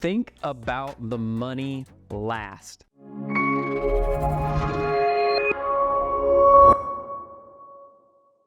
Think about the money last.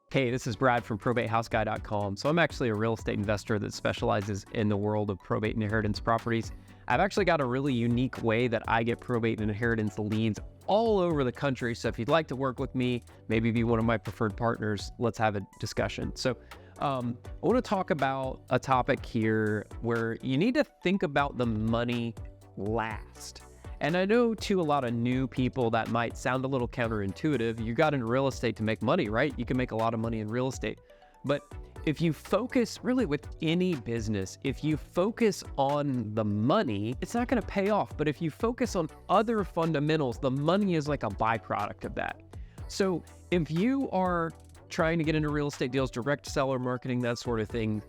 Hey, this is Brad from probateHouseGuy.com. So I'm actually a real estate investor that specializes in the world of probate and inheritance properties. I've actually got a really unique way that I get probate and inheritance leads all over the country. So if you'd like to work with me, maybe be one of my preferred partners, let's have a discussion. So I want to talk about a topic here where you need to think about the money last. And I know to a lot of new people that might sound a little counterintuitive. You got into real estate to make money, right? You can make a lot of money in real estate. But if you focus really with any business, if you focus on the money, it's not going to pay off. But if you focus on other fundamentals, the money is like a byproduct of that. So if you are trying to get into real estate deals, direct seller marketing, that sort of thing,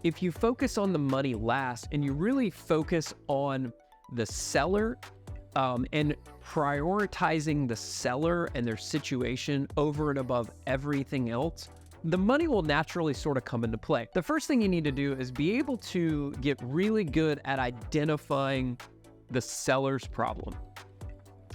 if you focus on the money last and you really focus on the seller and prioritizing the seller and their situation over and above everything else, the money will naturally sort of come into play. The first thing you need to do is be able to get really good at identifying the seller's problem.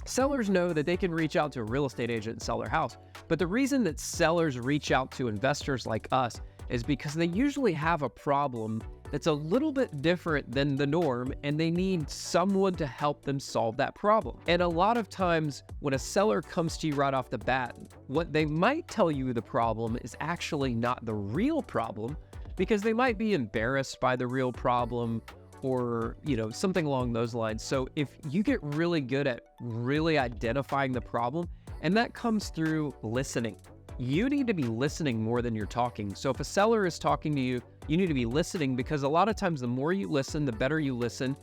Sellers know that they can reach out to a real estate agent and sell their house. But the reason that sellers reach out to investors like us is because they usually have a problem that's a little bit different than the norm, and they need someone to help them solve that problem. And a lot of times when a seller comes to you right off the bat, what they might tell you the problem is actually not the real problem, because they might be embarrassed by the real problem or, something along those lines. So if you get really good at really identifying the problem, and that comes through listening. You need to be listening more than you're talking. So if a seller is talking to you, you need to be listening, because a lot of times the more you listen, the better you listen.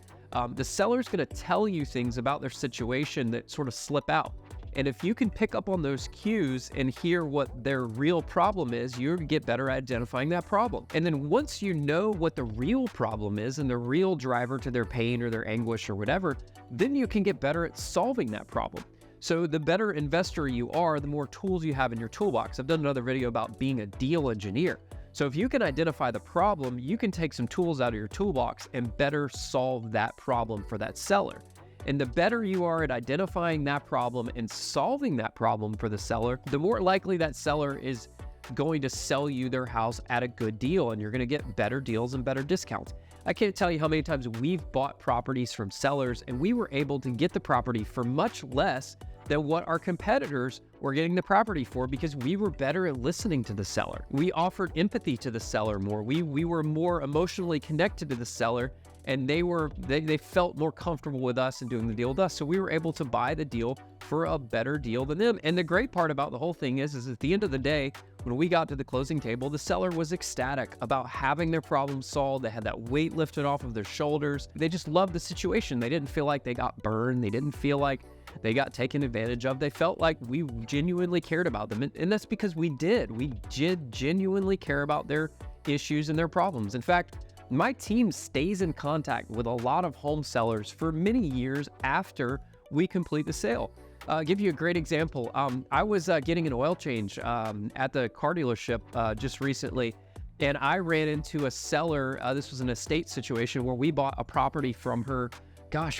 The seller's going to tell you things about their situation that sort of slip out. And if you can pick up on those cues and hear what their real problem is, you'll get better at identifying that problem. And then once you know what the real problem is and the real driver to their pain or their anguish or whatever, then you can get better at solving that problem. So the better investor you are, the more tools you have in your toolbox. I've done another video about being a deal engineer. So if you can identify the problem, you can take some tools out of your toolbox and better solve that problem for that seller. And the better you are at identifying that problem and solving that problem for the seller, the more likely that seller is going to sell you their house at a good deal, and you're going to get better deals and better discounts. I can't tell you how many times we've bought properties from sellers and we were able to get the property for much less than what our competitors were getting the property for, because we were better at listening to the seller. We offered empathy to the seller more. We were more emotionally connected to the seller, and they felt more comfortable with us and doing the deal with us. So we were able to buy the deal for a better deal than them. And the great part about the whole thing is at the end of the day, when we got to the closing table, the seller was ecstatic about having their problem solved. They had that weight lifted off of their shoulders. They just loved the situation. They didn't feel like they got burned. They didn't feel like they got taken advantage of. They felt like we genuinely cared about them. And that's because we did. We did genuinely care about their issues and their problems. In fact, my team stays in contact with a lot of home sellers for many years after we complete the sale. I'll give you a great example. I was getting an oil change at the car dealership just recently, and I ran into a seller. This was an estate situation where we bought a property from her,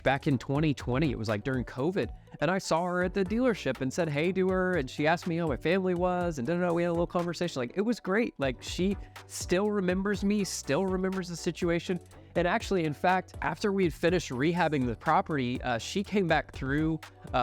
back in 2020. It was like during COVID. And I saw her at the dealership and said hey to her, and she asked me how my family was, and we had a little conversation. Like, it was great. Like, she still remembers me, still remembers the situation. And actually, in fact, after we had finished rehabbing the property, she came back through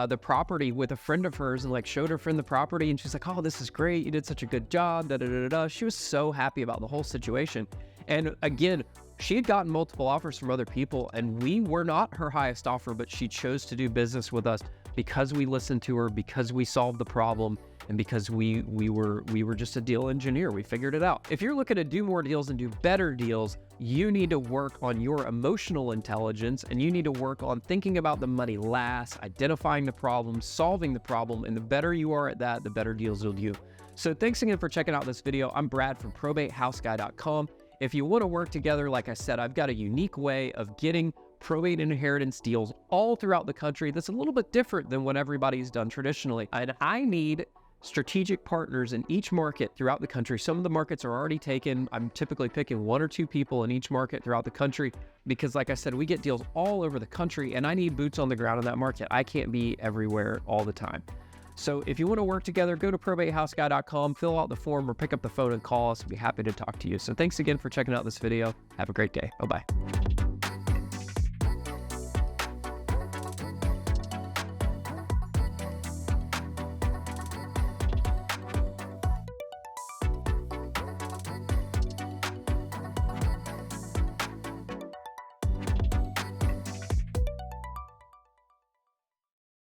the property with a friend of hers and showed her friend the property. And she's like, oh, this is great. You did such a good job. Da, da, da, da, da. She was so happy about the whole situation. And again, she had gotten multiple offers from other people, and we were not her highest offer, but she chose to do business with us because we listened to her, because we solved the problem, and because we were just a deal engineer. We figured it out. If you're looking to do more deals and do better deals, you need to work on your emotional intelligence, and you need to work on thinking about the money last, identifying the problem, solving the problem, and the better you are at that, the better deals you'll do. So thanks again for checking out this video. I'm Brad from probatehouseguy.com. If you want to work together, like I said, I've got a unique way of getting probate and inheritance deals all throughout the country that's a little bit different than what everybody's done traditionally. And I need strategic partners in each market throughout the country. Some of the markets are already taken. I'm typically picking 1 or 2 people in each market throughout the country because, like I said, we get deals all over the country and I need boots on the ground in that market. I can't be everywhere all the time. So if you want to work together, go to probatehouseguy.com, fill out the form, or pick up the phone and call us. We'd be happy to talk to you. So thanks again for checking out this video. Have a great day. Bye-bye.